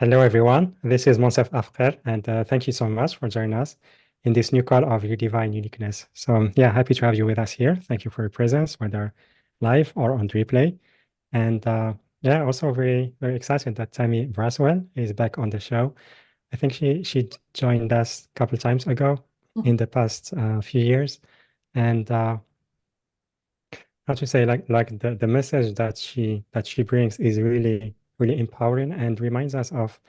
Hello, everyone. This is Monsef Afker, and thank you so much for joining us in this new call of your divine uniqueness. So, yeah, happy to have you with us here. Thank you for your presence, whether live or on replay. And yeah, also very, very excited that Tammy Braswell is back on the show. I think she joined us a couple of times ago in the past few years, and how to say, like the message that she brings is really, really empowering and reminds us of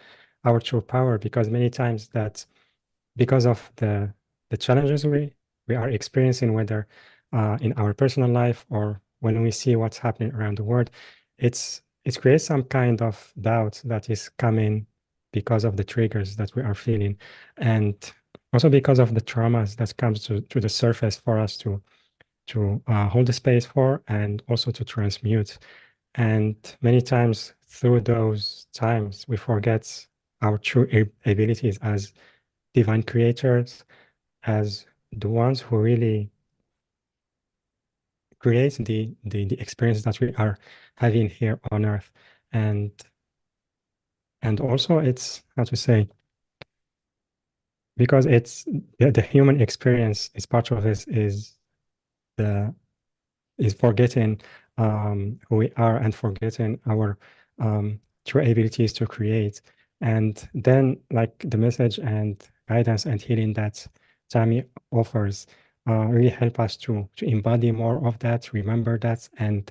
our true power, because many times that because of the challenges we are experiencing, whether in our personal life or when we see what's happening around the world, it creates some kind of doubt that is coming because of the triggers that we are feeling, and also because of the traumas that comes to the surface for us to hold the space for, and also to transmute. And many times through those times, we forget our true abilities as divine creators, as the ones who really create the experience that we are having here on Earth. And also it's how to say, because it's the human experience is part of this the is forgetting who we are and forgetting our true abilities to create. And then, like the message and guidance and healing that Tammy offers, really help us to embody more of that, remember that, and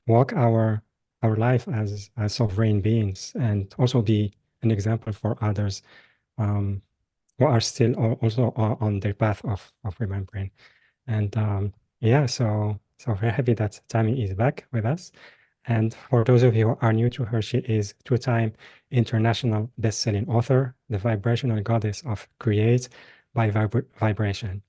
walk our life as sovereign beings, and also be an example for others um, who are still also on their path of remembering. And yeah, so very happy that Tammy is back with us. And for those of you who are new to her, she is two-time international best-selling author, the vibrational goddess of create by vibration.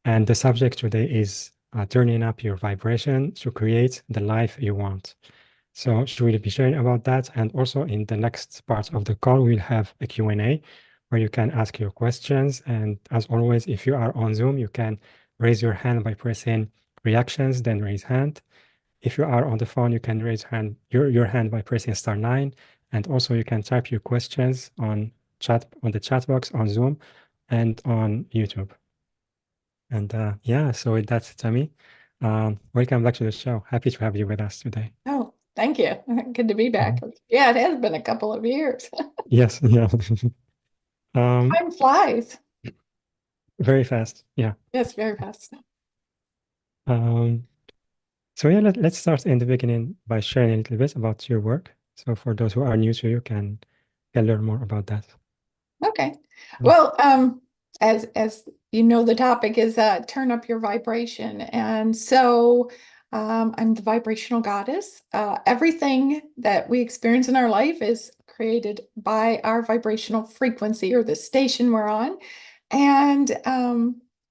And the subject today is turning up your vibration to create the life you want. So she will be sharing about that. And also in the next part of the call, we'll have a Q&A where you can ask your questions. And as always, if you are on Zoom, you can raise your hand by pressing reactions, then raise hand. If you are on the phone, you can raise your hand by pressing *9. And also you can type your questions on the chat box on Zoom and on YouTube. And yeah, so with that, Tammy, welcome back to the show. Happy to have you with us today. Oh, thank you. Good to be back. Mhm. Yeah, it has been a couple of years. Yes, yeah. Um, Time flies. very fast. Yeah. Yes, very fast. Um, so yeah, let's start in the beginning by sharing a little bit about your work. So for those who are new to you, can learn more about that. Okay. Mm. Well, as you know, the topic is turn up your vibration. And so I'm the vibrational goddess. Everything that we experience in our life is created by our vibrational frequency or the station we're on. And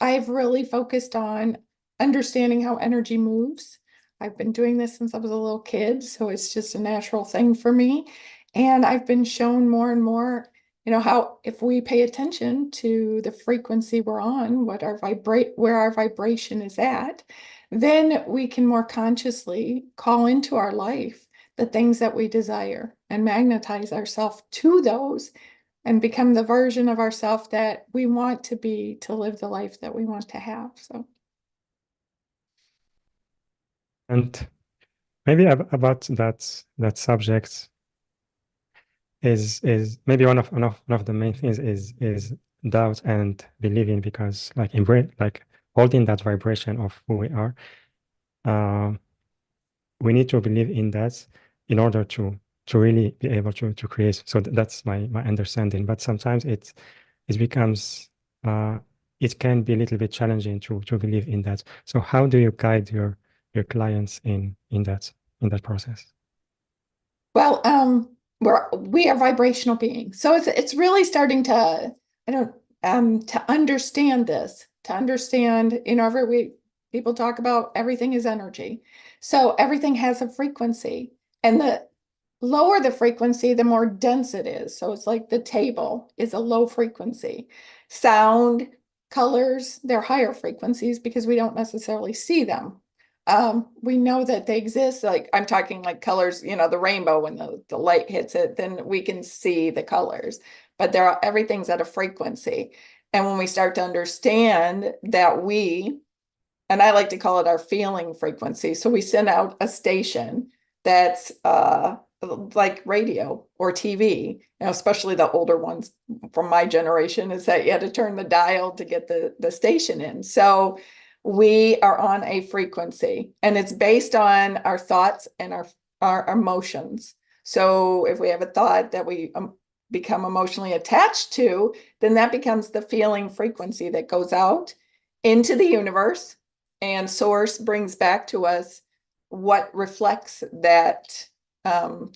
I've really focused on understanding how energy moves. I've been doing this since I was a little kid, so it's just a natural thing for me. And I've been shown more and more, how if we pay attention to the frequency we're on, where our vibration is at, then we can more consciously call into our life the things that we desire and magnetize ourselves to those and become the version of ourselves that we want to be to live the life that we want to have. So, And maybe about that subject is maybe one of the main things is doubt and believing, because like embrace, like holding that vibration of who we are. Uh, we need to believe in that in order to really be able to create. So that's my understanding. But sometimes it becomes it can be a little bit challenging to believe in that. So how do you guide your clients in that process? well, we are vibrational beings, so it's really starting to I don't to understand this, to understand, people talk about everything is energy, so everything has a frequency, and the lower the frequency, the more dense it is. So it's like the table is a low frequency. Sound, colors, they're higher frequencies because we don't necessarily see them. We know that they exist. Like I'm talking like colors, the rainbow, when the light hits it, then we can see the colors. But everything's at a frequency. And when we start to understand that and I like to call it our feeling frequency. So we send out a station that's like radio or TV, especially the older ones from my generation, is that you had to turn the dial to get the station in. So we are on a frequency, and it's based on our thoughts and our emotions. So if we have a thought that we become emotionally attached to, then that becomes the feeling frequency that goes out into the universe, and source brings back to us what reflects that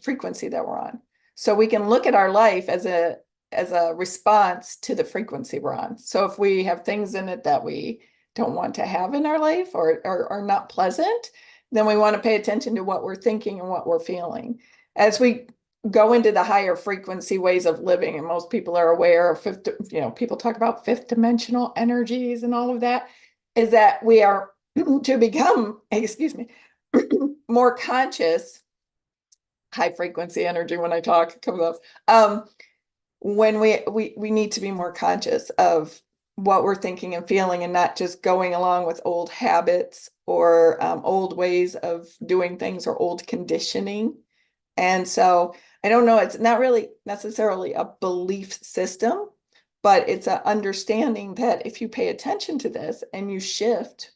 frequency that we're on. So we can look at our life as a response to the frequency we're on. So if we have things in it that we don't want to have in our life, or are not pleasant, then we want to pay attention to what we're thinking and what we're feeling. As we go into the higher frequency ways of living, and most people are aware of people talk about fifth dimensional energies and all of that, is that we are to become, excuse me, more conscious. High frequency energy, when I talk, comes up. When we need to be more conscious of what we're thinking and feeling, and not just going along with old habits, or old ways of doing things, or old conditioning. And so I don't know, it's not really necessarily a belief system, but it's an understanding that if you pay attention to this and you shift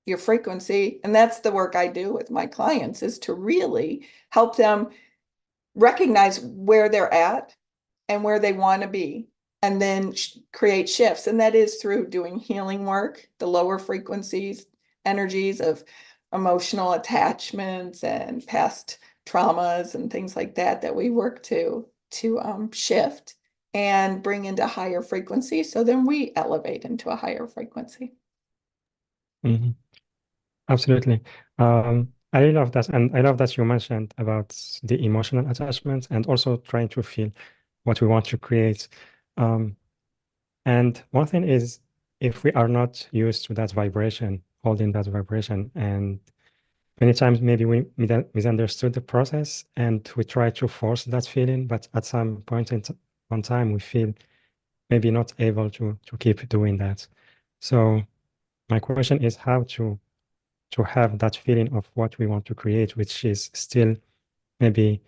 your frequency, and that's the work I do with my clients, is to really help them recognize where they're at and where they want to be, and then create shifts. And that is through doing healing work, the lower frequencies, energies of emotional attachments and past traumas and things like that we work to shift and bring into higher frequency. So then we elevate into a higher frequency. Mhm. Absolutely. I really love that. And I love that you mentioned about the emotional attachment and also trying to feel what we want to create. Um, and one thing is, if we are not used to that vibration, holding that vibration, and many times maybe we misunderstood the process and we try to force that feeling, but at some point in one time we feel maybe not able to keep doing that. So my question is how to have that feeling of what we want to create, which is still maybe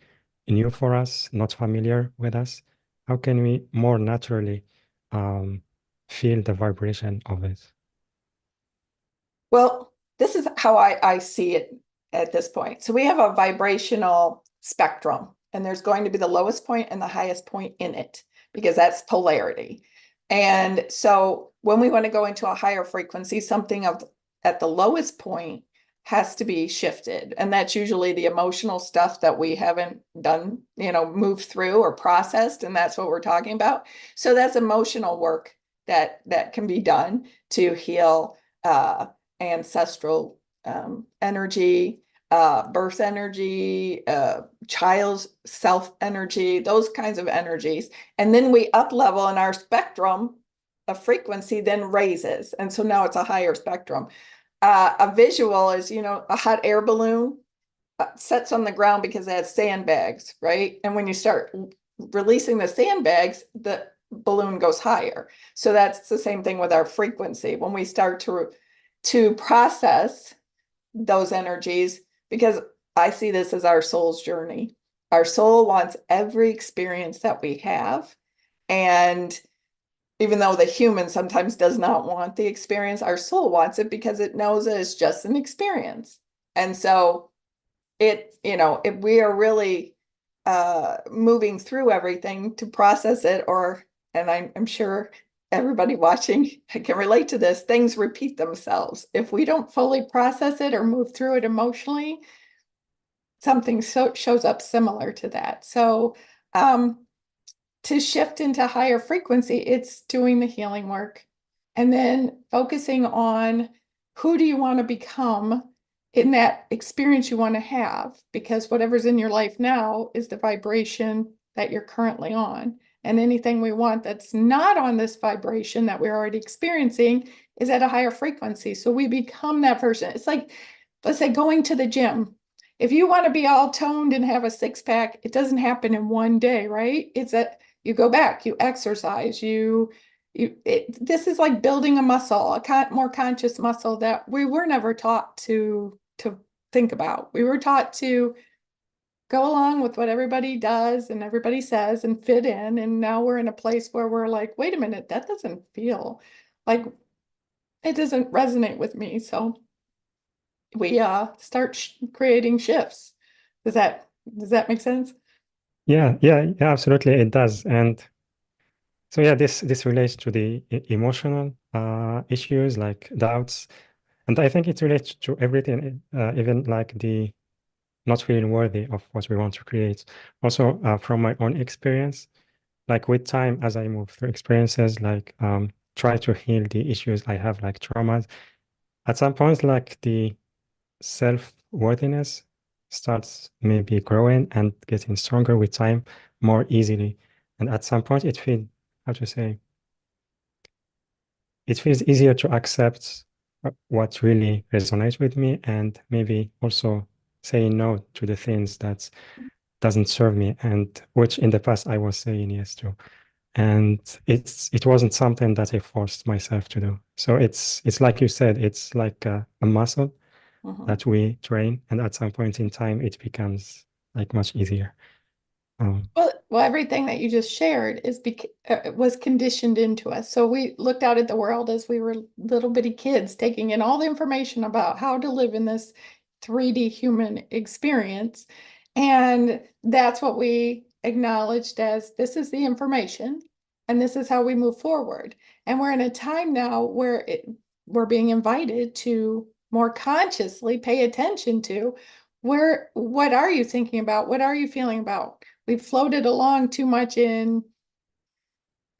new for us, not familiar with us. How can we more naturally um, feel the vibration of it? Well, this is how I see it at this point. So we have a vibrational spectrum, and there's going to be the lowest point and the highest point in it, because that's polarity. And so when we want to go into a higher frequency, something at the lowest point has to be shifted. And that's usually the emotional stuff that we haven't done, moved through or processed. And that's what we're talking about. So that's emotional work that can be done to heal ancestral energy, birth energy, child's self energy, those kinds of energies. And then we up level, and our spectrum of frequency then raises. And so now it's a higher spectrum. A visual is, a hot air balloon sets on the ground because it has sandbags, right? And when you start releasing the sandbags, the balloon goes higher. So that's the same thing with our frequency. When we start to process those energies, because I see this as our soul's journey. Our soul wants every experience that we have. And even though the human sometimes does not want the experience, our soul wants it because it knows that it's just an experience. And so if we are really moving through everything to process it, and I'm sure everybody watching can relate to this, things repeat themselves. If we don't fully process it or move through it emotionally, something shows up similar to that. So to shift into higher frequency, it's doing the healing work and then focusing on who do you want to become in that experience you want to have, because whatever's in your life now is the vibration that you're currently on. And anything we want that's not on this vibration that we're already experiencing is at a higher frequency. So we become that person. It's like let's say going to the gym. If you want to be all toned and have a six pack, it doesn't happen in one day, right? It's that you go back, you exercise, this is like building a muscle, more conscious muscle that we were never taught to think about. We were taught to go along with what everybody does and everybody says and fit in. And now we're in a place where we're like, wait a minute, that doesn't feel like it doesn't resonate with me. So we start creating shifts. Does that make sense? Yeah, absolutely, it does. And so yeah, this relates to the emotional issues like doubts, and I think it relates to everything, even like the not feeling worthy of what we want to create. Also, from my own experience, like with time, as I move through experiences, like try to heal the issues I have, like traumas. At some point, like the self-worthiness starts maybe growing and getting stronger with time more easily. And at some point, how to say, it feels easier to accept what really resonates with me and maybe also saying no to the things that doesn't serve me and which in the past I was saying yes to. And it wasn't something that I forced myself to do. So it's like you said, it's like a muscle Mhm. that we train, and at some point in time, it becomes like much easier. Um, Well, everything that you just shared was conditioned into us. So we looked out at the world as we were little bitty kids, taking in all the information about how to live in this 3D human experience. And that's what we acknowledged as this is the information, and this is how we move forward. And we're in a time now where we're being invited to more consciously pay attention to what are you thinking about? What are you feeling about? We've floated along too much in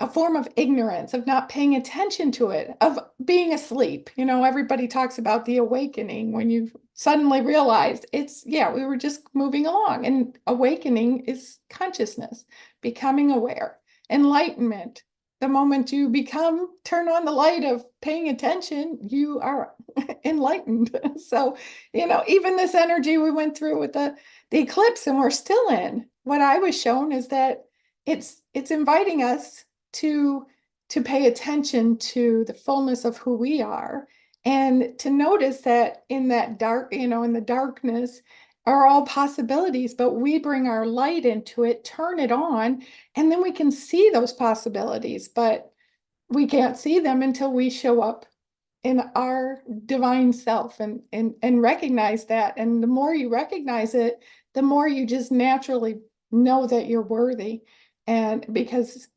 a form of ignorance, of not paying attention to it, of being asleep. Everybody talks about the awakening when you suddenly realize we were just moving along. And awakening is consciousness, becoming aware, enlightenment. The moment you turn on the light of paying attention, you are enlightened. So, even this energy we went through with the eclipse and we're still in, what I was shown is that it's inviting us to pay attention to the fullness of who we are and to notice that in that dark, in the darkness are all possibilities, but we bring our light into it, turn it on, and then we can see those possibilities, but we can't see them until we show up in our divine self and recognize that. And the more you recognize it, the more you just naturally know that you're worthy. And because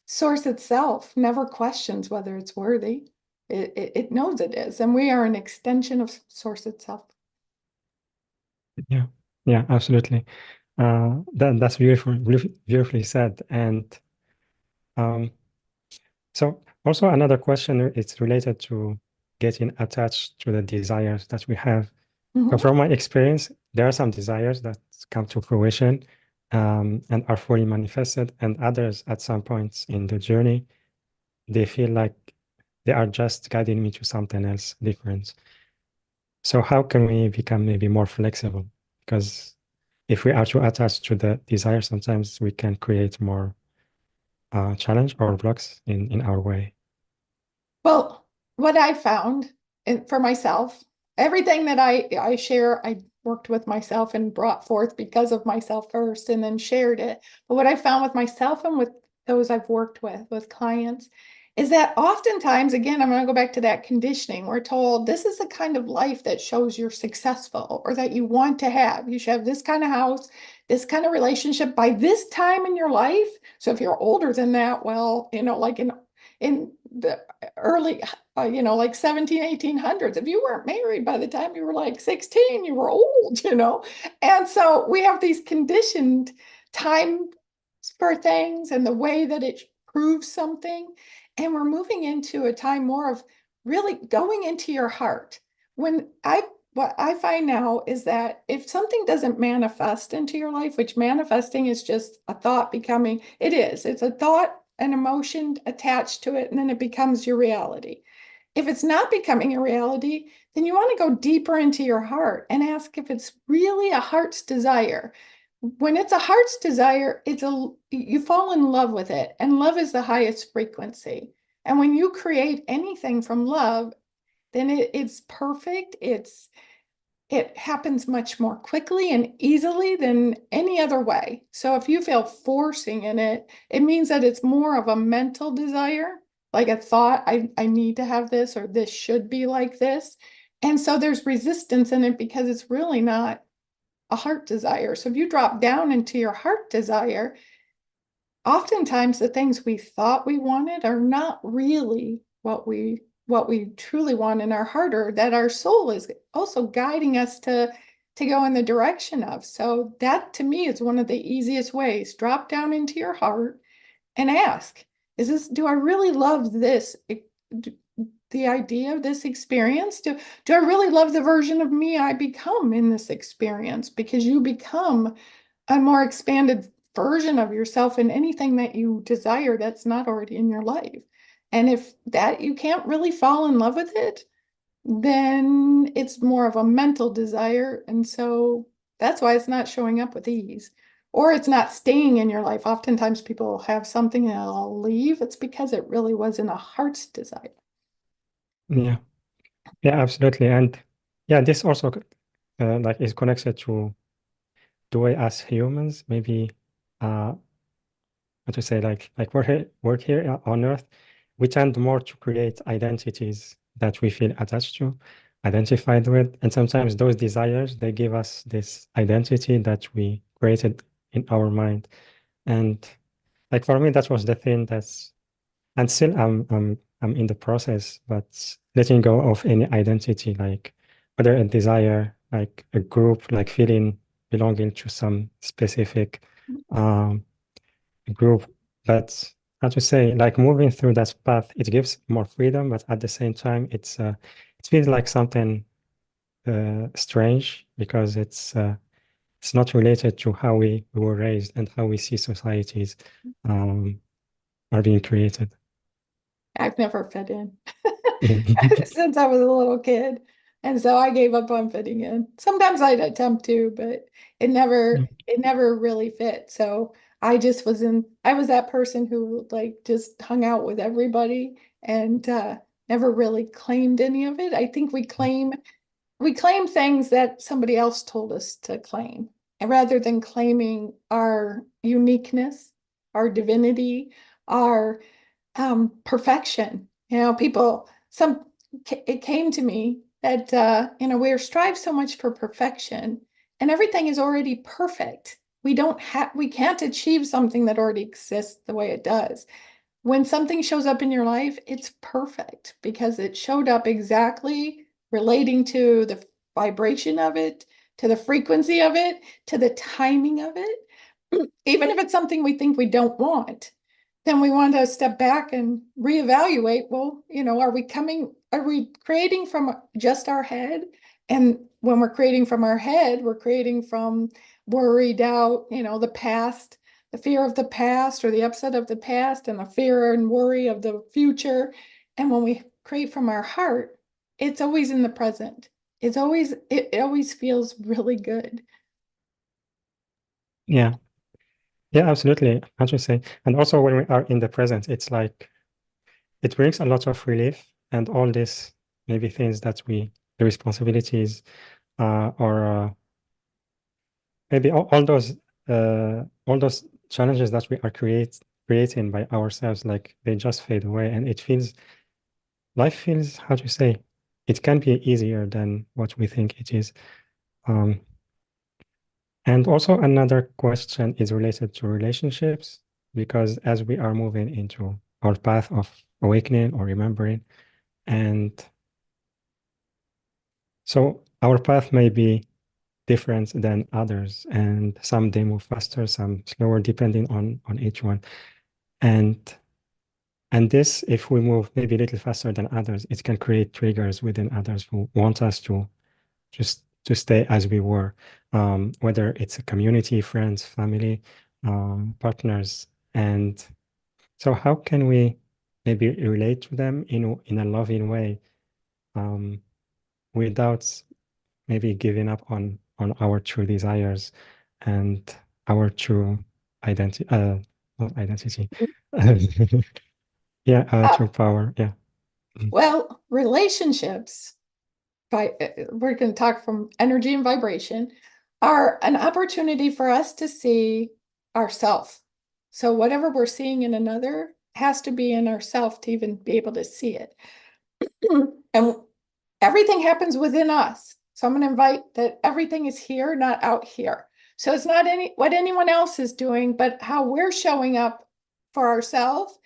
Source itself never questions whether it's worthy. It knows it is, and we are an extension of Source itself. yeah, yeah, absolutely. That's beautifully said. And um, so also another question it's related to getting attached to the desires that we have. So Mhm. from my experience, there are some desires that come to fruition and are fully manifested, and others at some points in the journey, they feel like they are just guiding me to something else different. So how can we become maybe more flexible? Because if we are too attached to the desire, sometimes we can create more challenge or blocks in our way. Well, what I found for myself, everything that I share, I worked with myself and brought forth because of myself first and then shared it. But what I found with myself and with those I've worked with clients, is that oftentimes, again, I'm going to go back to that conditioning. We're told this is the kind of life that shows you're successful or that you want to have. You should have this kind of house, this kind of relationship by this time in your life. So if you're older than that, well, like in the early, like 17, 1800s. If you weren't married by the time you were like 16, you were old. And so we have these conditioned time for things and the way that it proves something. And we're moving into a time more of really going into your heart. What I find now is that if something doesn't manifest into your life, which manifesting is just a thought becoming, it's a thought, an emotion attached to it, and then it becomes your reality. If it's not becoming a reality, then you want to go deeper into your heart and ask if it's really a heart's desire. When it's a heart's desire, you fall in love with it, and love is the highest frequency. And when you create anything from love, then it's perfect. It happens much more quickly and easily than any other way. So if you feel forcing in it, it means that it's more of a mental desire, like a thought, I need to have this, or this should be like this. And so there's resistance in it because it's really not a heart desire. So if you drop down into your heart desire, oftentimes the things we thought we wanted are not really what we truly want in our heart, or that our soul is also guiding us to go in the direction of. So that to me is one of the easiest ways. Drop down into your heart and ask, do I really love this? The idea of this experience? Do I really love the version of me I become in this experience? Because you become a more expanded version of yourself in anything that you desire that's not already in your life. And if that you can't really fall in love with it, then it's more of a mental desire. And so that's why it's not showing up with ease, or it's not staying in your life. Oftentimes people have something and they'll leave. It's because it really wasn't a heart's desire. Yeah. Yeah, absolutely. And yeah, this also like is connected to the way as humans, maybe what to say, like we're here on Earth, we tend more to create identities that we feel attached to, identified with, and sometimes those desires they give us this identity that we created in our mind. And like for me, that was the thing that's, and still I'm in the process, but letting go of any identity, like whether a desire, like a group, like feeling belonging to some specific um group. But how to say, like moving through that path, it gives more freedom, but at the same time, it feels like something strange because it's not related to how we were raised and how we see societies um, are being created. I've never fit in Yeah. since I was a little kid. And so I gave up on fitting in. Sometimes I'd attempt to, but it never really fit. So I was that person who like just hung out with everybody and never really claimed any of it. I think we claim things that somebody else told us to claim, and rather than claiming our uniqueness, our divinity, our perfection. It came to me that we strive so much for perfection, and everything is already perfect. We can't achieve something that already exists the way it does. When something shows up in your life, it's perfect because it showed up exactly relating to the vibration of it, to the frequency of it, to the timing of it. Even if it's something we think we don't want, then we want to step back and reevaluate. Well, are we creating from just our head? And when we're creating from our head, we're creating from worry, doubt, the past, the fear of the past, or the upset of the past, and the fear and worry of the future. And when we create from our heart, it's always in the present. It always feels really good. Yeah, yeah, absolutely. How to say, and also when we are in the present, it's like it brings a lot of relief and all this maybe things that the responsibilities or maybe all those challenges that we are creating by ourselves, like they just fade away, and life feels, how to say, it can be easier than what we think it is. Um, and also another question is related to relationships, because as we are moving into our path of awakening or remembering, and so our path may be different than others, and some they move faster, some slower, depending on each one. And and this, if we move maybe a little faster than others, it can create triggers within others who want us to just to stay as we were, whether it's a community, friends, family, partners. And so how can we maybe relate to them in a loving way, um, without maybe giving up on our true desires and our true identity, not identity. Yeah, Uh, true power. Yeah. well, relationships, we're going to talk from energy and vibration, are an opportunity for us to see ourself. So whatever we're seeing in another has to be in ourself to even be able to see it. And everything happens within us. So I'm going to invite that everything is here, not out here. So it's not what anyone else is doing, but how we're showing up for ourselves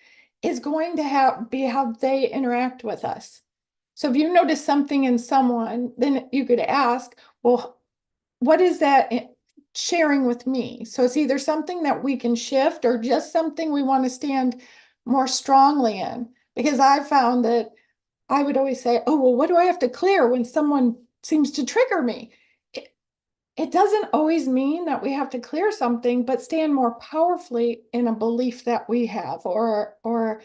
is going to be how they interact with us. So if you notice something in someone, then you could ask, well, what is that sharing with me? So it's either something that we can shift or just something we want to stand more strongly in. Because I found that I would always say, oh, well, what do I have to clear when someone seems to trigger me? It doesn't always mean that we have to clear something, but stand more powerfully in a belief that we have or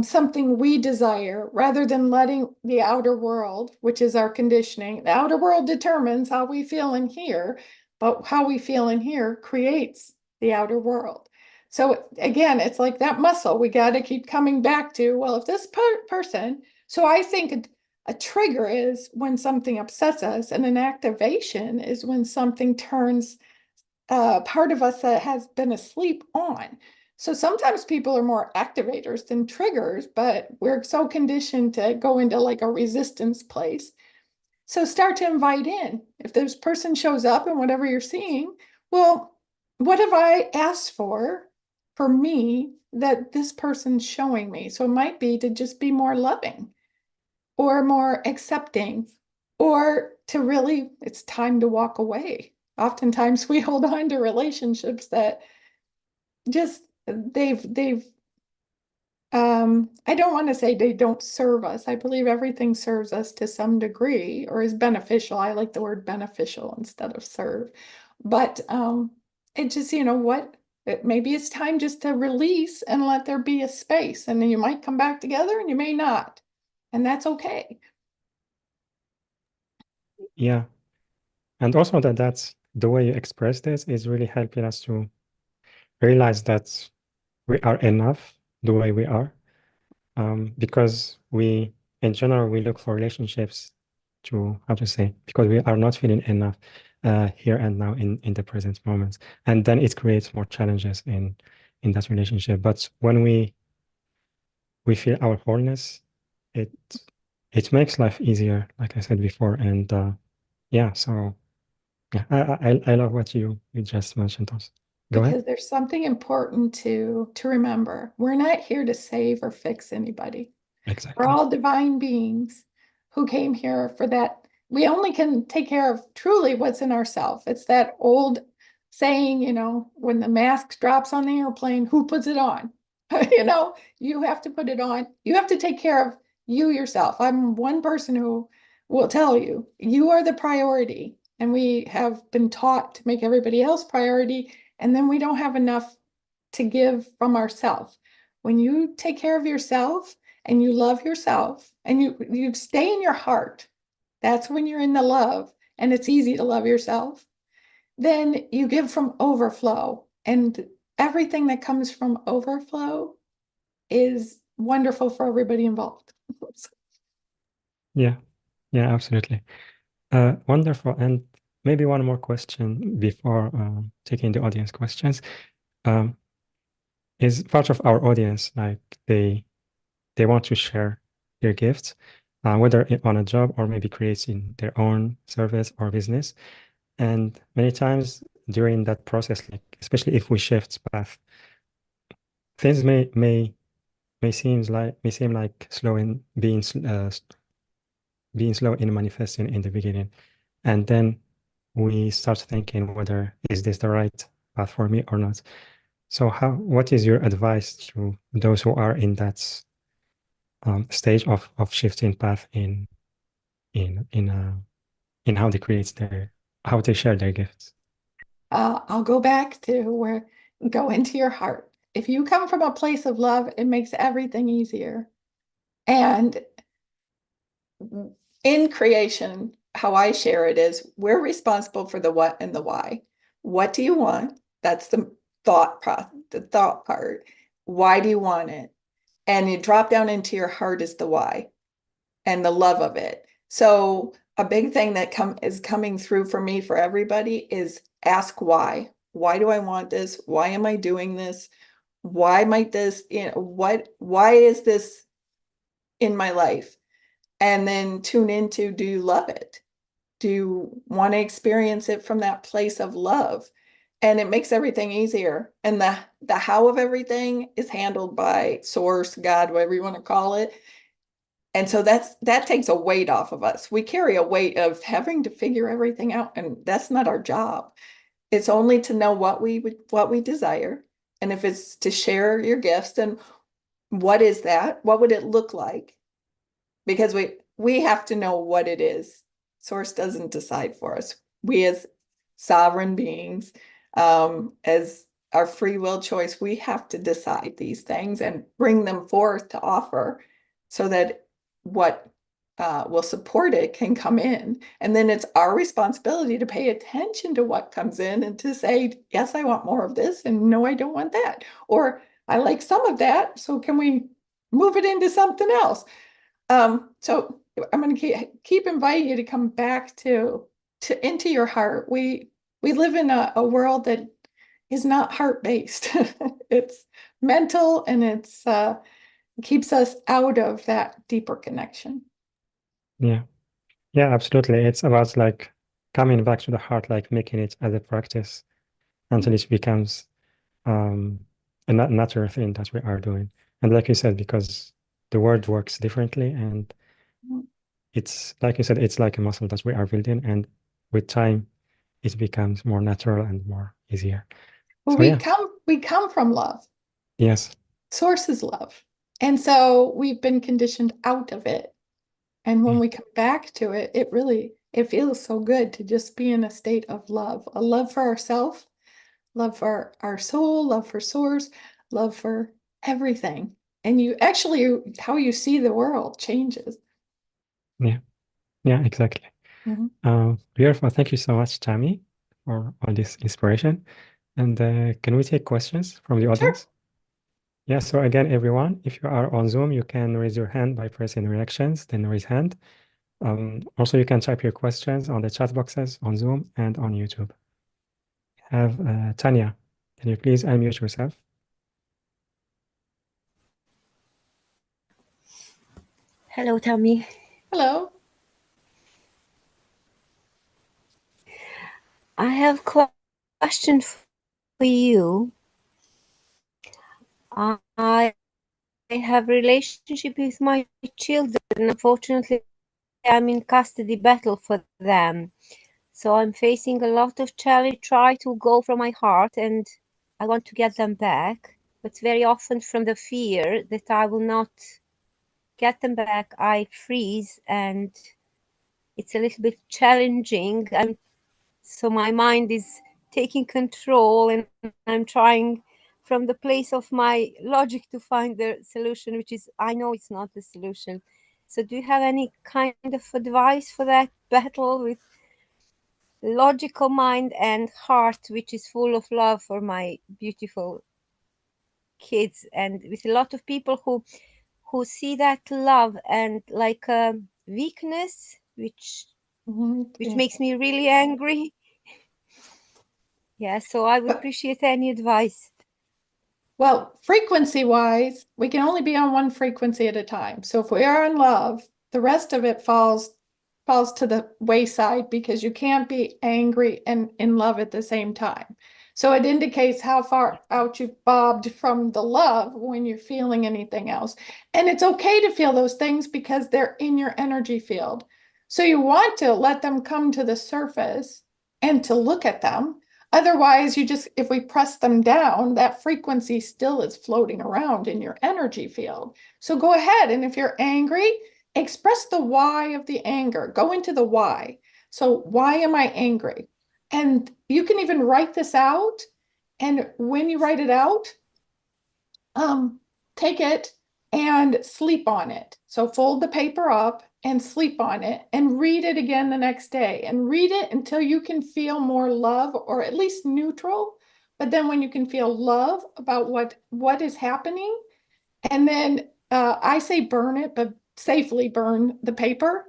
something we desire rather than letting the outer world, which is our conditioning, the outer world determines how we feel in here, but how we feel in here creates the outer world. So again, it's like that muscle. We got to keep coming back to, well, if this person, so I think a trigger is when something upsets us, and an activation is when something turns part of us that has been asleep on. So sometimes people are more activators than triggers, but we're so conditioned to go into like a resistance place. So start to invite in. If this person shows up and whatever you're seeing, well, what have I asked for me that this person's showing me? So it might be to just be more loving or more accepting, or to really, it's time to walk away. Oftentimes we hold on to relationships that just they've I don't want to say they don't serve us. I believe everything serves us to some degree or is beneficial. I like the word beneficial instead of serve. But it just, what, maybe it's time just to release and let there be a space. And then you might come back together and you may not. And that's okay. Yeah. And also that's the way you express this is really helping us to realize that we are enough the way we are. Because in general, we look for relationships to, how to say, because we are not feeling enough here and now in the present moment. And then it creates more challenges in that relationship. But when we feel our wholeness, it it makes life easier, like I said before. And yeah, so yeah, I love what you just mentioned also. Go ahead. Because there's something important to remember. We're not here to save or fix anybody. We're Exactly. all divine beings who came here for that. We only can take care of truly what's in ourself. It's that old saying, when the mask drops on the airplane, who puts it on? You have to put it on. You have to take care of you yourself. I'm one person who will tell you, you are the priority. And we have been taught to make everybody else priority. And then we don't have enough to give from ourselves. When you take care of yourself, and you love yourself and you stay in your heart, that's when you're in the love and it's easy to love yourself. Then you give from overflow, and everything that comes from overflow is wonderful for everybody involved. Yeah, yeah, absolutely. Wonderful. And maybe one more question before taking the audience questions. Um, is part of our audience like they want to share their gifts, whether on a job or maybe creating their own service or business. And many times during that process, like especially if we shift path, things may seem like slow in being slow in manifesting in the beginning, and then we start thinking whether is this the right path for me or not. So what is your advice to those who are in that stage of shifting path in in uh, in how they share their gifts? I'll go back to where go into your heart. If you come from a place of love, it makes everything easier. And in creation, how I share it is we're responsible for the what and the why. What do you want? That's the thought process, the thought part. Why do you want it? And you drop down into your heart is the why and the love of it. So a big thing that is coming through for me for everybody is ask why. Why do I want this? Why am I doing this? Why might this, why is this in my life? And then tune into, do you love it? Do you want to experience it from that place of love? And it makes everything easier. And the how of everything is handled by source, God, whatever you want to call it. And so that takes a weight off of us. We carry a weight of having to figure everything out, and that's not our job. It's only to know what we desire. And if it's to share your gifts, then what is that? What would it look like? Because we have to know what it is. Source doesn't decide for us. We as sovereign beings, as our free will choice, we have to decide these things and bring them forth to offer so that what will support it can come in. And then it's our responsibility to pay attention to what comes in and to say, yes, I want more of this, and no, I don't want that. Or I like some of that, so can we move it into something else? So I'm going to keep inviting you to come back to into your heart. We live in a world that is not heart based. It's mental, and it's keeps us out of that deeper connection. Yeah. Yeah, absolutely. It's about like coming back to the heart, like making it as a practice until it becomes um, a natural thing that we are doing. And like you said, because the word works differently, and it's like you said, it's like a muscle that we are building, and with time, it becomes more natural and more easier. Well, So yeah, we come from love. yes, Source is love. And so we've been conditioned out of it. And when yeah, we come back to it, it feels so good to just be in a state of love, a love for ourselves, love for our soul, love for source, love for everything. And you actually, how you see the world changes. yeah, yeah, exactly. Mhm. Beautiful. Thank you so much, Tammy, for all this inspiration. And can we take questions from the Sure. audience? Yeah, so again, everyone, if you are on Zoom, you can raise your hand by pressing reactions, then raise hand. Also, you can type your questions on the chat boxes on Zoom and on YouTube. Have Tanya, can you please unmute yourself? Hello, Tammy. Hello. I have a question for you. I have a relationship with my children. Unfortunately, I'm in custody battle for them. So I'm facing a lot of challenge, try to go from my heart, and I want to get them back. But very often from the fear that I will not get them back, I freeze, and it's a little bit challenging. So my mind is taking control, and I'm trying from the place of my logic to find the solution, which is, I know it's not the solution. So do you have any kind of advice for that battle with logical mind and heart, which is full of love for my beautiful kids, and with a lot of people who see that love and like a weakness, which Yeah. makes me really angry. Yeah, so I would But appreciate any advice. well, frequency wise, we can only be on one frequency at a time. So if we are in love, the rest of it falls to the wayside because you can't be angry and in love at the same time. So it indicates how far out you've bobbed from the love when you're feeling anything else. And it's okay to feel those things because they're in your energy field. So you want to let them come to the surface and to look at them. Otherwise, if we press them down, that frequency still is floating around in your energy field. So go ahead. And if you're angry, express the why of the anger. Go into the why. So, why am I angry? And you can even write this out. And when you write it out, um, take it and sleep on it. So fold the paper up and sleep on it and read it again the next day and read it until you can feel more love or at least neutral. But then when you can feel love about what is happening, and then I say burn it, but safely burn the paper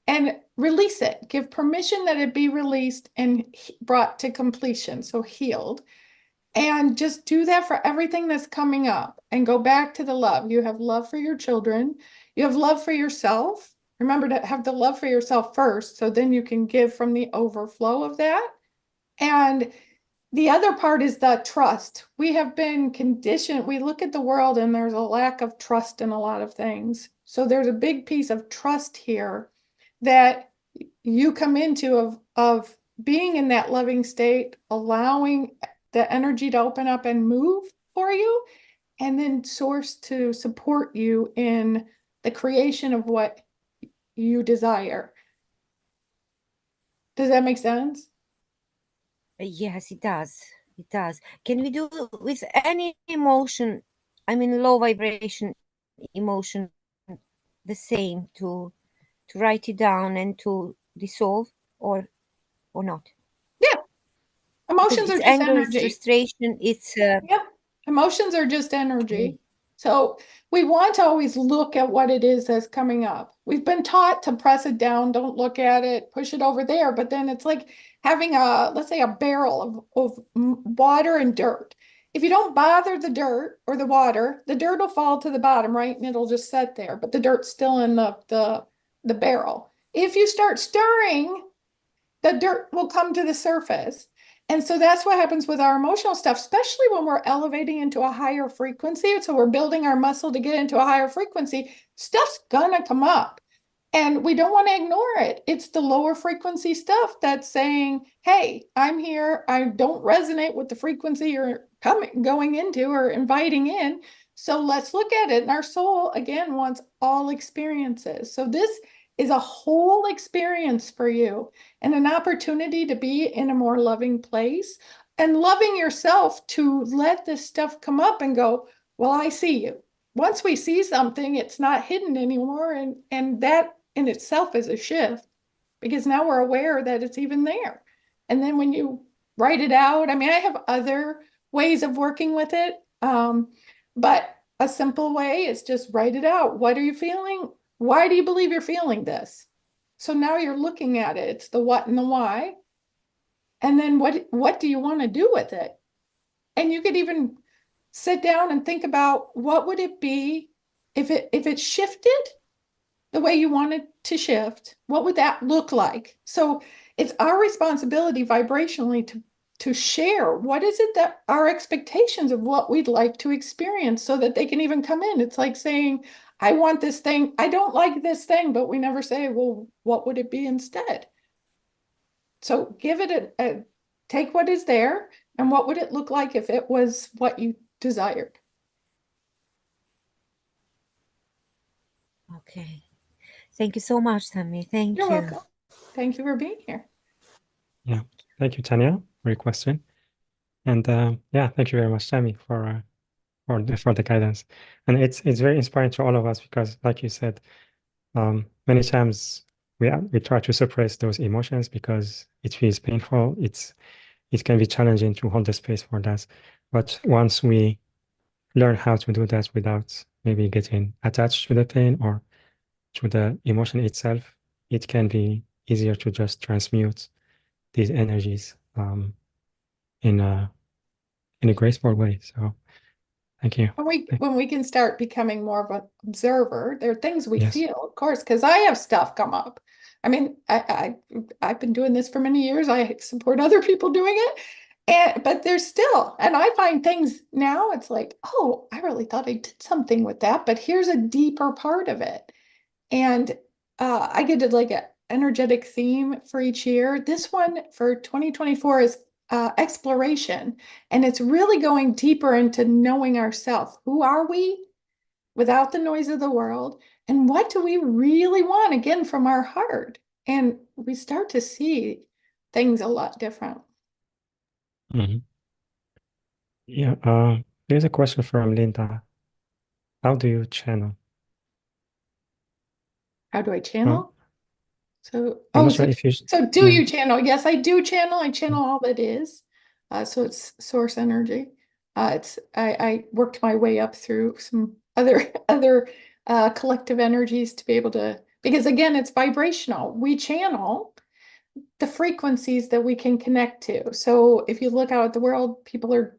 and release it. Give permission that it be released and brought to completion, so healed. And just do that for everything that's coming up and go back to the love. You have love for your children, you have love for yourself. Remember to have the love for yourself first, so then you can give from the overflow of that. And the other part is the trust. We have been conditioned. We look at the world and there's a lack of trust in a lot of things. So there's a big piece of trust here that you come into of being in that loving state, allowing the energy to open up and move for you, and then source to support you in the creation of what you desire. Does that make sense? Yes, it does. It does. Can we do with any emotion, I mean low vibration emotion, the same to write it down and to dissolve or not? Yeah. Because Emotions are it's just anger, it's energy. frustration, it's Yep. Emotions are just okay. energy. So we want to always look at what it is that's coming up. We've been taught to press it down, don't look at it, push it over there. But then it's like having let's say, a barrel of water and dirt. If you don't bother the dirt or the water, the dirt will fall to the bottom, right? And it'll just sit there, but the dirt's still in the barrel. If you start stirring, the dirt will come to the surface. And so that's what happens with our emotional stuff, especially when we're elevating into a higher frequency. So we're building our muscle to get into a higher frequency. Stuff's gonna come up. And we don't want to ignore it. It's the lower frequency stuff that's saying, hey, I'm here. I don't resonate with the frequency you're going into or inviting in. So let's look at it. And our soul, again, wants all experiences. So this is a whole experience for you and an opportunity to be in a more loving place and loving yourself to let this stuff come up and go, well, I see you. Once we see something, it's not hidden anymore. And that in itself is a shift because now we're aware that it's even there. And then when you write it out, I mean, I have other ways of working with it. But a simple way is just write it out. What are you feeling? Why do you believe you're feeling this? So now you're looking at it. It's the what and the why. And then what do you want to do with it? And you could even sit down and think about what would it be if it shifted the way you want it to shift, what would that look like? So it's our responsibility vibrationally to share what is it that our expectations of what we'd like to experience so that they can even come in. It's like saying, I want this thing, I don't like this thing, but we never say, well, what would it be instead? So give it take what is there and what would it look like if it was what you desired? Okay. Thank you so much, Tammy. Thank You're you. welcome. Thank you for being here. Yeah. Thank you, Tanya, for your question. And yeah, thank you very much, Tammy, for the guidance. And it's very inspiring to all of us because, like you said, many times we try to suppress those emotions because it feels painful. It can be challenging to hold the space for that. But once we learn how to do that without maybe getting attached to the pain or to the emotion itself, it can be easier to just transmute these energies in a graceful way. So thank you. When we can start becoming more of an observer, there are things we Yes. feel, of course, because I have stuff come up. I mean, I've been doing this for many years. I support other people doing it. And but there's still, and I find things now, it's like, oh, I really thought I did something with that, but here's a deeper part of it. And I get to like an energetic theme for each year. This one for 2024 is exploration. And it's really going deeper into knowing ourselves. Who are we without the noise of the world? And what do we really want, again, from our heart? And we start to see things a lot different. Mhm. Yeah. There's a question from Linda. How do you channel? How do I Oh, channel? So, I'm oh, not sure if you, so do yeah. you channel? Yes, I do channel. I channel all that is. So it's source energy. I worked my way up through some other collective energies to be able to, because again, it's vibrational. We channel the frequencies that we can connect to. So if you look out at the world, people are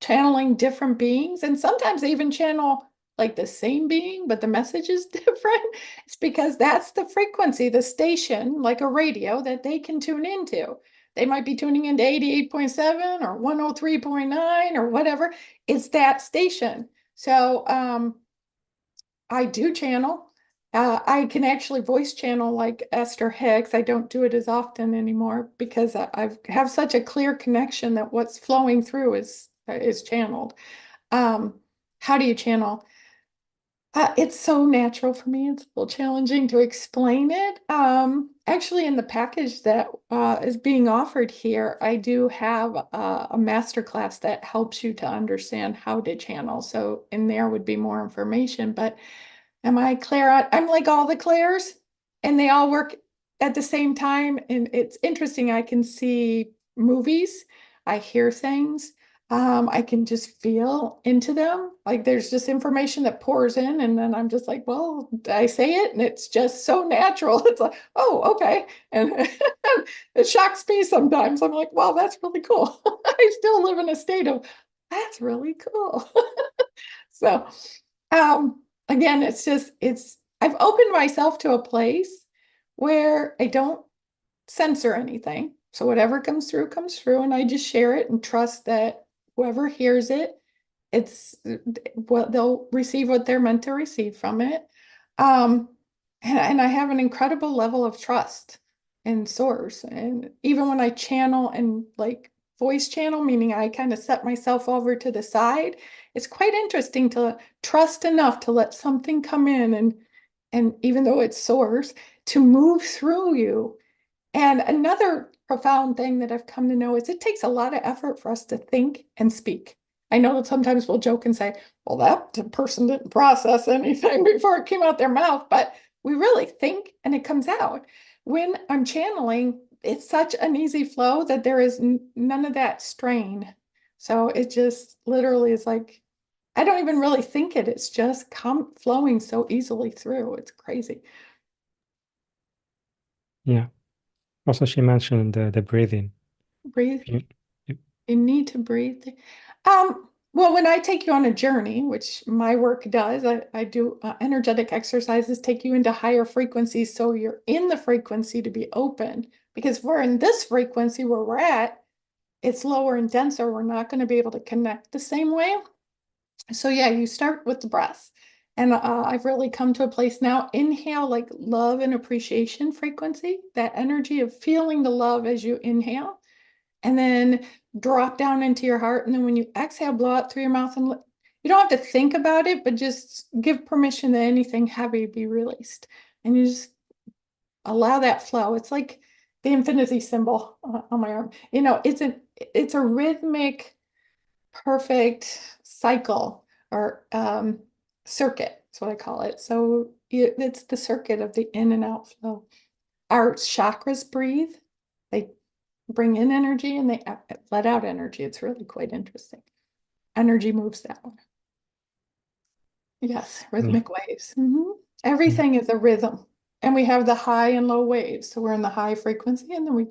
channeling different beings, and sometimes they even channel like the same being, but the message is different. It's because that's the frequency, the station, like a radio that they can tune into. They might be tuning into 88.7 or 103.9 or whatever. It's that station. So I do channel. I can actually voice channel like Esther Hicks. I don't do it as often anymore because I have such a clear connection that what's flowing through is channeled. Um, how do you channel? It's so natural for me. It's a little challenging to explain it. Actually, in the package that is being offered here, I do have a master class that helps you to understand how to channel. So in there would be more information, but am I clear on? I'm like all the Claires, and they all work at the same time. And it's interesting. I can see movies, I hear things, I can just feel into them. Like there's just information that pours in, and then I'm just like, well, I say it, and it's just so natural. It's like, oh, okay. And it shocks me sometimes. I'm like, wow, that's really cool. I still live in a state of that's really cool. So again, I've opened myself to a place where I don't censor anything. So whatever comes through, and I just share it and trust that whoever hears it, it's what they'll receive what they're meant to receive from it. Um, and I have an incredible level of trust in source. And even when I channel and like voice channel, meaning I kind of set myself over to the side, it's quite interesting to trust enough to let something come in and even though it's source, to move through you. And another profound thing that I've come to know is it takes a lot of effort for us to think and speak. I know that sometimes we'll joke and say, well, that person didn't process anything before it came out their mouth, but we really think and it comes out. When I'm channeling, it's such an easy flow that there is none of that strain. So it just literally is like, I don't even really think it. It's just flowing so easily through. It's crazy. Yeah. Also, she mentioned the breathing. Breathe. You, You need to breathe. Well, when I take you on a journey, which my work does, I do energetic exercises, take you into higher frequencies. So you're in the frequency to be open. Because we're in this frequency where we're at, it's lower and denser. We're not going to be able to connect the same way. So yeah, you start with the breath. And I've really come to a place now, inhale like love and appreciation frequency, that energy of feeling the love as you inhale, and then drop down into your heart. And then when you exhale, blow out through your mouth and you don't have to think about it, but just give permission that anything heavy be released. And you just allow that flow. It's like the infinity symbol on my arm. It's a rhythmic, perfect cycle or circuit. That's what I call it. So it's the circuit of the in and out flow. Our chakras breathe. They bring in energy and they let out energy. It's really quite interesting. Energy moves that way. Yes, yeah, rhythmic waves. Everything is a rhythm. And we have the high and low waves. So we're in the high frequency and then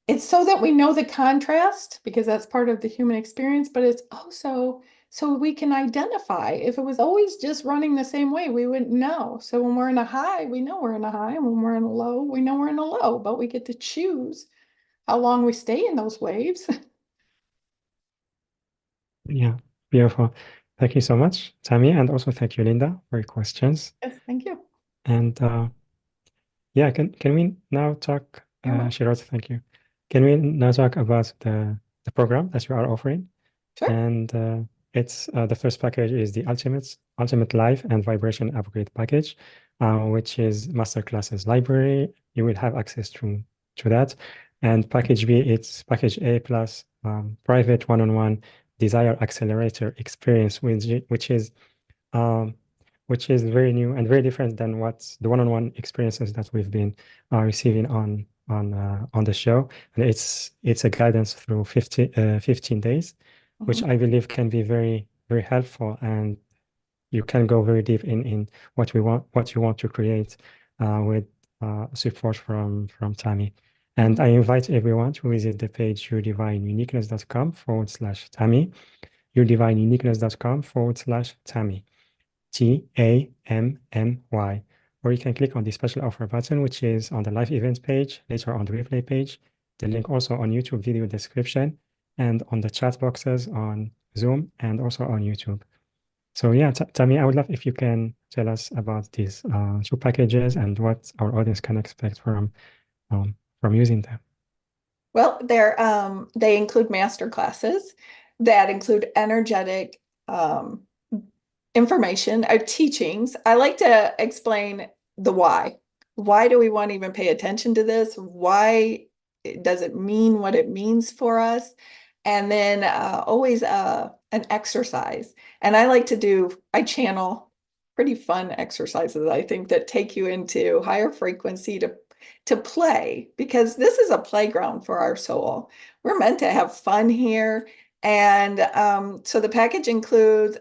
it's so that we know the contrast because that's part of the human experience, but it's also so we can identify. If it was always just running the same way, we wouldn't know. So when we're in a high, we know we're in a high. And when we're in a low, we know we're in a low, but we get to choose how long we stay in those waves. yeah. Beautiful. Thank you so much, Tammy, and also thank you, Linda, for your questions. Yes, thank you. And yeah, can we now talk, You're welcome. Shirot, thank you. Can we now talk about the program that you are offering? Sure. And it's the first package is the Ultimate Life and Vibration Upgrade package, which is masterclasses library. You will have access to that. And package B, it's package A plus private one-on-one desire accelerator experience, which is um, which is very new and very different than what the one-on-one experiences that we've been receiving on the show. And it's a guidance through 15 days, which I believe can be very, very helpful, and you can go very deep in what you want to create with support from Tammy. And I invite everyone to visit the page yourdivineuniqueness.com/Tammy, yourdivineuniqueness.com/Tammy, TAMMY. Or you can click on the special offer button, which is on the live events page, later on the replay page, the link also on YouTube video description, and on the chat boxes on Zoom and also on YouTube. So yeah, Tammy, I would love if you can tell us about these two packages and what our audience can expect from using them. Well, they include master classes that include energetic information, teachings. I like to explain the why. Why do we want to even pay attention to this? Why does it mean what it means for us? And then always an exercise. And I channel pretty fun exercises, I think, that take you into higher frequency to play, because this is a playground for our soul. We're meant to have fun here. And so the package includes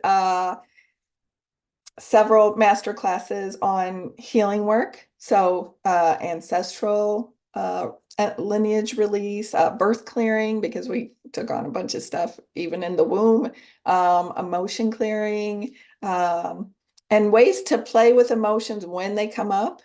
several master classes on healing work, so ancestral lineage release, birth clearing, because we took on a bunch of stuff even in the womb, emotion clearing, and ways to play with emotions when they come up,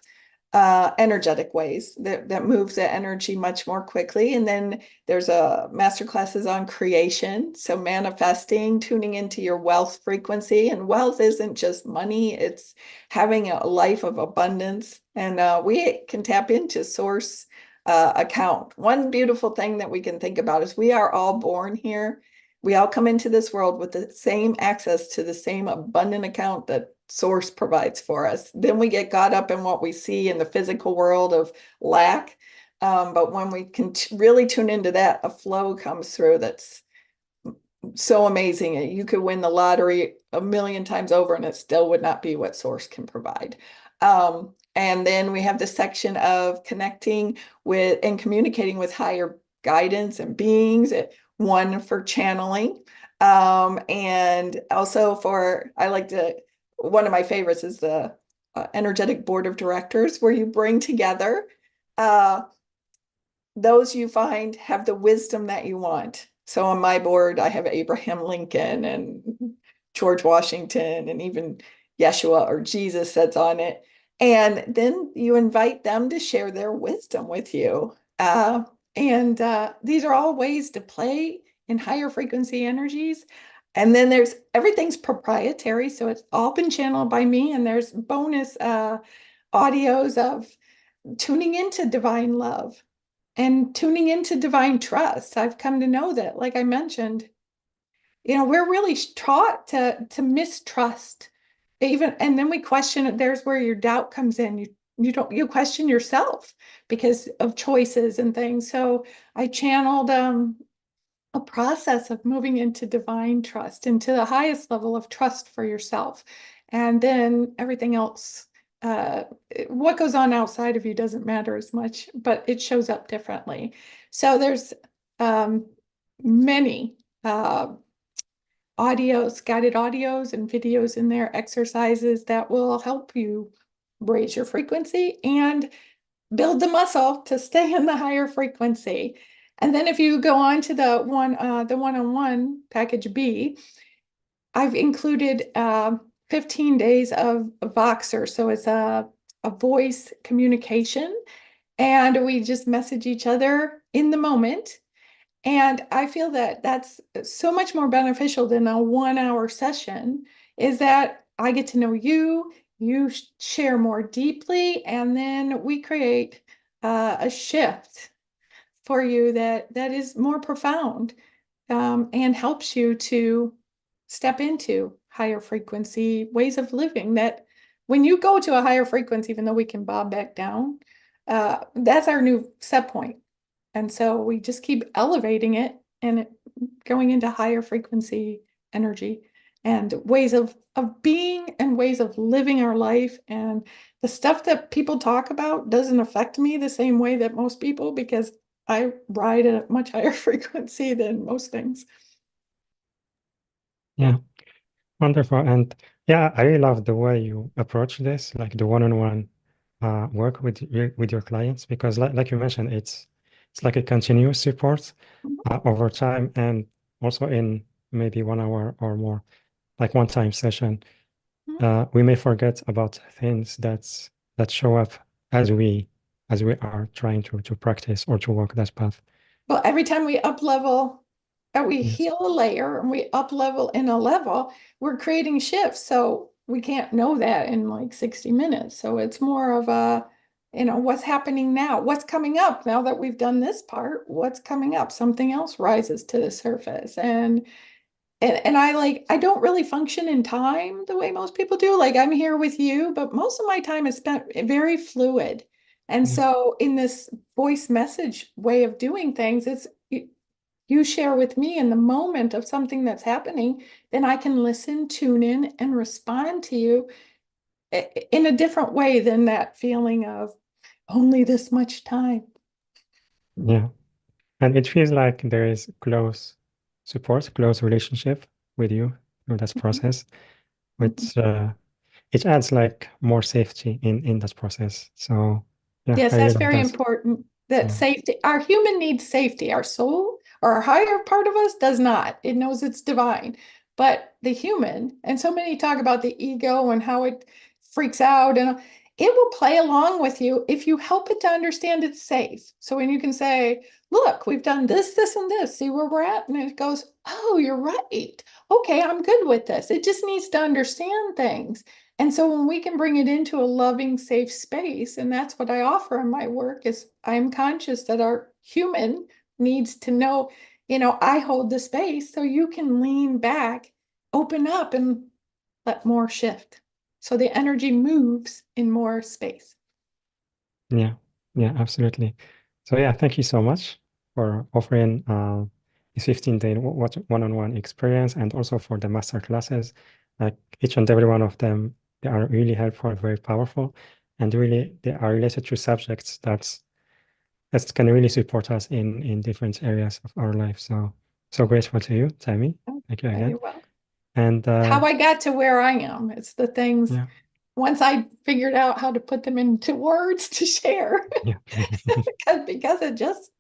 energetic ways that move the energy much more quickly. And then there's a master classes on creation, so manifesting, tuning into your wealth frequency. And wealth isn't just money, it's having a life of abundance. And we can tap into source account. One beautiful thing that we can think about is we are all born here. We all come into this world with the same access to the same abundant account that source provides for us. Then we get caught up in what we see in the physical world of lack. But when we can really tune into that, a flow comes through that's so amazing. You could win the lottery a million times over and it still would not be what source can provide. And then we have the section of connecting with and communicating with higher guidance and beings, one for channeling. And also one of my favorites is the energetic board of directors, where you bring together those you find have the wisdom that you want. So on my board, I have Abraham Lincoln and George Washington, and even Yeshua or Jesus that's on it. And then you invite them to share their wisdom with you. And these are all ways to play in higher frequency energies. And then everything's proprietary, so it's all been channeled by me. And there's bonus audios of tuning into divine love and tuning into divine trust. I've come to know that, like I mentioned, we're really taught to mistrust, and then we question it. There's where your doubt comes in. You question yourself because of choices and things. So I channeled a process of moving into divine trust, into the highest level of trust for yourself, and then everything else. What goes on outside of you doesn't matter as much, but it shows up differently. So there's many guided audios and videos in there, exercises that will help you raise your frequency and build the muscle to stay in the higher frequency. And then if you go on to the one-on-one package B, I've included 15 days of Voxer. So it's a voice communication, and we just message each other in the moment. And I feel that that's so much more beneficial than a 1 hour session, is that I get to know you, you share more deeply, and then we create a shift for you that is more profound, and helps you to step into higher frequency ways of living. That when you go to a higher frequency, even though we can bob back down, that's our new set point. And so we just keep elevating it and going into higher frequency energy. and ways of being and ways of living our life. And the stuff that people talk about doesn't affect me the same way that most people, because I ride at a much higher frequency than most things. Yeah, wonderful. And yeah, I really love the way you approach this, like the one-on-one work with your clients, because like you mentioned, it's like a continuous support over time, and also in maybe 1 hour or more, like one-time session. We may forget about things that show up as we are trying to practice or to walk that path. Well, every time we up level and we Yes. heal a layer and we up level in a level, we're creating shifts. So we can't know that in like 60 minutes. So it's more of a, what's happening now? What's coming up now that we've done this part? What's coming up? Something else rises to the surface. And I don't really function in time the way most people do. Like I'm here with you, but most of my time is spent very fluid. And Yeah. so in this voice message way of doing things, it's you share with me in the moment of something that's happening, then I can listen, tune in, and respond to you in a different way than that feeling of only this much time. Yeah. And it feels like there is close support, close relationship with you through that Mhm. process, Mhm. which it adds like more safety in that process. So yeah, Yes, I really that's love very that. important. That Yeah. safety, our human needs safety. Our soul or our higher part of us does not. It knows it's divine. But the human, and so many talk about the ego and how it freaks out, and it will play along with you if you help it to understand it's safe. So when you can say, look, we've done this, this, and this, see where we're at? And it goes, oh, you're right. Okay, I'm good with this. It just needs to understand things. And so when we can bring it into a loving, safe space, and that's what I offer in my work, is I'm conscious that our human needs to know, I hold the space so you can lean back, open up, and let more shift. So the energy moves in more space. Yeah. Yeah, absolutely. So yeah, thank you so much for offering this 15-day one-on-one experience, and also for the master classes. Like each and every one of them, they are really helpful, very powerful, and really they are related to subjects that can really support us in different areas of our life. So grateful to you, Tammy. Thank you again. Very well. And How I got to where I am. It's the things yeah, once I figured out how to put them into words to share. yeah, because it just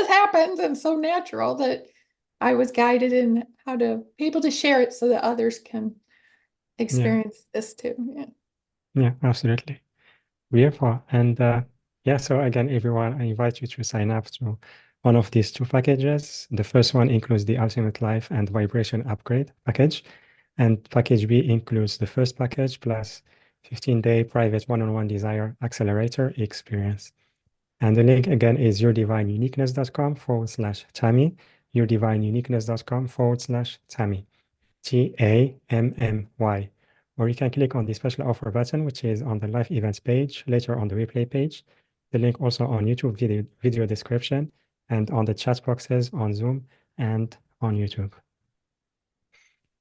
happens and so natural that I was guided in how to be able to share it so that others can yeah, experience this too. Yeah. yeah, absolutely. Beautiful. And yeah, so again, everyone, I invite you to sign up to one of these two packages. The first one includes the Ultimate Life and Vibration Upgrade package. And package B includes the first package plus 15-day private one-on-one desire accelerator experience. And the link again is yourdivineuniqueness.com/Tammy, yourdivineuniqueness.com/Tammy. TAMMY. Or you can click on the special offer button, which is on the live events page, later on the replay page. The link also on YouTube video description, and on the chat boxes on Zoom and on YouTube.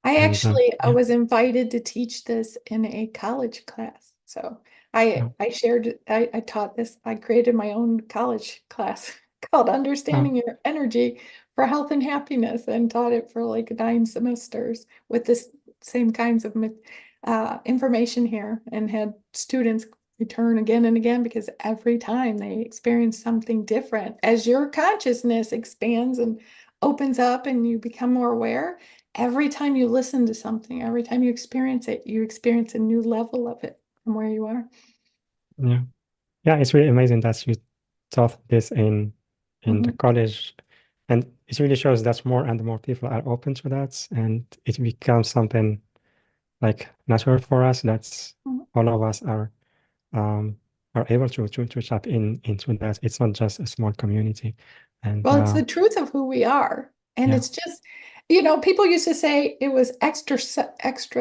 And I yeah, was invited to teach this in a college class. So oh, I taught this. I created my own college class called oh, Understanding Your Energy for Health and Happiness, and taught it for like 9 semesters with this same kinds of information here, and had students return again and again because every time they experience something different. As your consciousness expands and opens up and you become more aware, every time you listen to something, every time you experience it, you experience a new level of it from where you are. yeah. Yeah, it's really amazing that you taught this in the Mhm. college. And it really shows that more and more people are open to that, and it becomes something like natural for us. That's Mhm. all of us um, are able to tap into that. It's not just a small community. And Well, it's the truth of who we are. And yeah, it's just, people used to say it was extra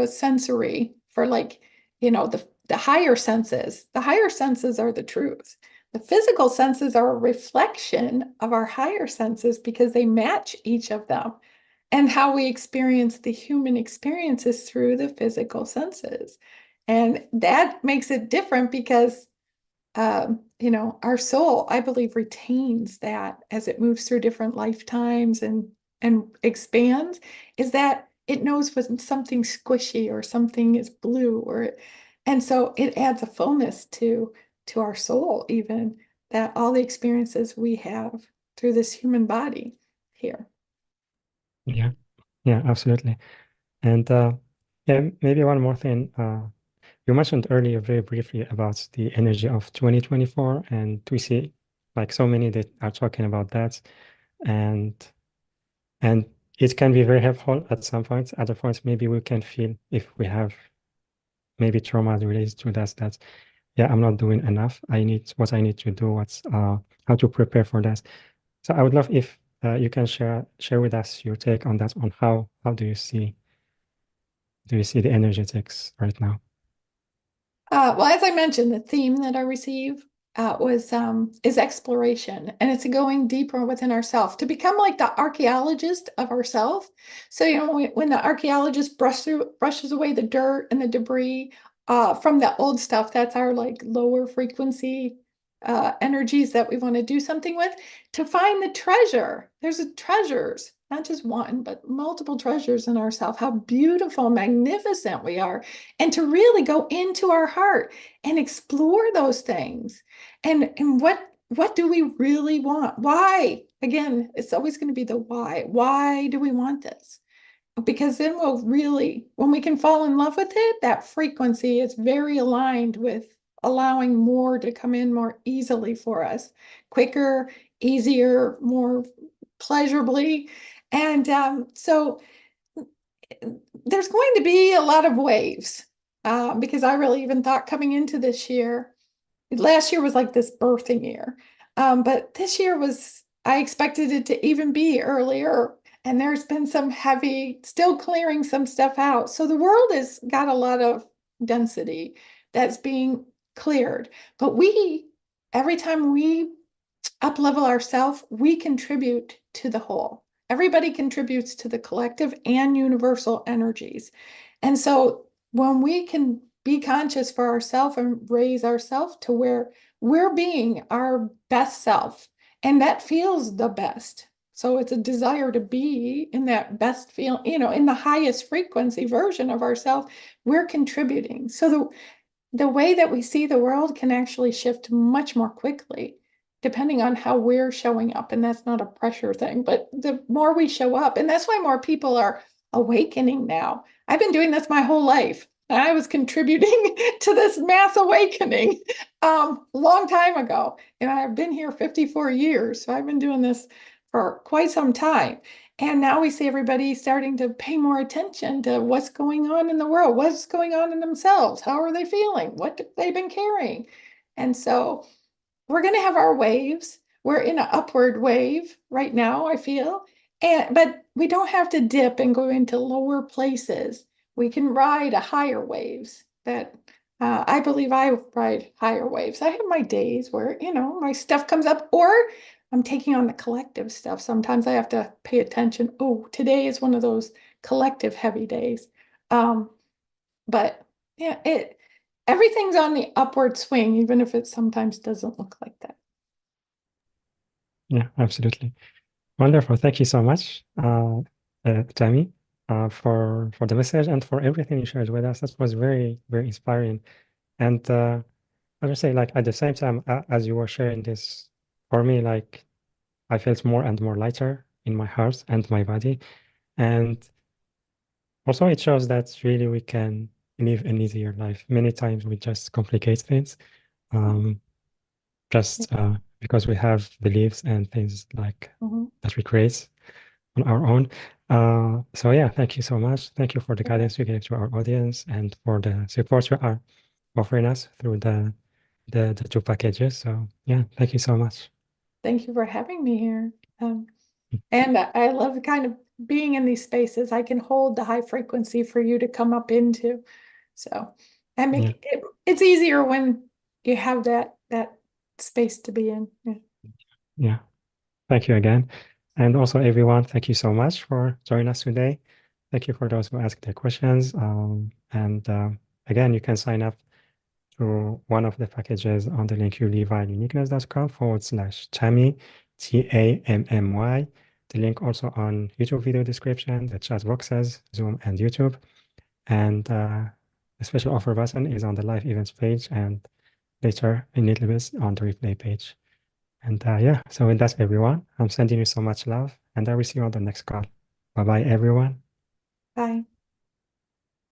sensory for like, the higher senses. The higher senses are the truth. The physical senses are a reflection of our higher senses because they match each of them. And how we experience the human experiences through the physical senses. And that makes it different because our soul, I believe, retains that as it moves through different lifetimes and expands, is that it knows when something's squishy or something is blue, and so it adds a fullness to our soul, even that all the experiences we have through this human body here. Yeah, yeah, absolutely. And yeah, maybe one more thing. You mentioned earlier very briefly about the energy of 2024, and we see like so many that are talking about that, and and it can be very helpful at some points. Other points, maybe we can feel if we have maybe trauma related to that yeah, I'm not doing enough. I need what I need to do. What's how to prepare for that. So I would love if you can share with us your take on that. On how do you see the energetics right now? Well, as I mentioned, the theme that I receive was is exploration, and it's going deeper within ourselves to become like the archaeologist of ourselves. So when the archaeologist brushes away the dirt and the debris from the old stuff, that's our like lower frequency energies that we want to do something with, to find the treasure. There's treasures, not just one, but multiple treasures in ourselves. How beautiful, magnificent we are, and to really go into our heart and explore those things. And what do we really want? Why? Again, it's always going to be the why. Why do we want this? Because then we'll really, when we can fall in love with it, that frequency is very aligned with allowing more to come in more easily for us, quicker, easier, more pleasurably. And so there's going to be a lot of waves because I really even thought coming into this year, last year was like this birthing year. But this year was, I expected it to even be earlier. And there's been some heavy, still clearing some stuff out. So the world has got a lot of density that's being cleared. But every time we up level ourselves, we contribute to the whole. Everybody contributes to the collective and universal energies. And so when we can be conscious for ourselves and raise ourselves to where we're being our best self, and that feels the best. So it's a desire to be in that best feel, in the highest frequency version of ourselves, we're contributing. So the way that we see the world can actually shift much more quickly depending on how we're showing up. And that's not a pressure thing, but the more we show up, and that's why more people are awakening now. I've been doing this my whole life. I was contributing to this mass awakening long time ago. And I've been here 54 years. So I've been doing this for quite some time. And now we see everybody starting to pay more attention to what's going on in the world, what's going on in themselves, how are they feeling, what they've been carrying. And so we're going to have our waves. We're in an upward wave right now, I feel. But we don't have to dip and go into lower places. We can ride a higher waves that I believe I ride higher waves. I have my days where, my stuff comes up, or I'm taking on the collective stuff. Sometimes I have to pay attention. Oh, today is one of those collective heavy days. Um, but yeah, everything's on the upward swing, even if it sometimes doesn't look like that. Yeah, absolutely. Wonderful. Thank you so much, Tammy, for the message and for everything you shared with us. That was very, very inspiring. And I would say, like, at the same time, as you were sharing this, for me, like, I felt more and more lighter in my heart and my body. And also, it shows that really we can live an easier life. Many times we just complicate things, just because we have beliefs and things like Mhm. that we create on our own. So yeah, thank you so much. Thank you for the guidance you gave to our audience and for the support you are offering us through the two packages. So yeah, thank you so much. Thank you for having me here. And I love kind of being in these spaces. I can hold the high frequency for you to come up into. So I Yeah, make it's easier when you have that space to be in. Yeah. yeah. Thank you again. And also, everyone, thank you so much for joining us today. Thank you for those who asked their questions. Again, you can sign up to one of the packages on the link you leave at uniqueness.com/Tammy, Tammy. The link also on YouTube video description, the chat boxes, Zoom and YouTube. And the special offer button is on the live events page and later in little bit on the replay page. And yeah, so with that, everyone, I'm sending you so much love and I will see you on the next call. Bye-bye, everyone. Bye.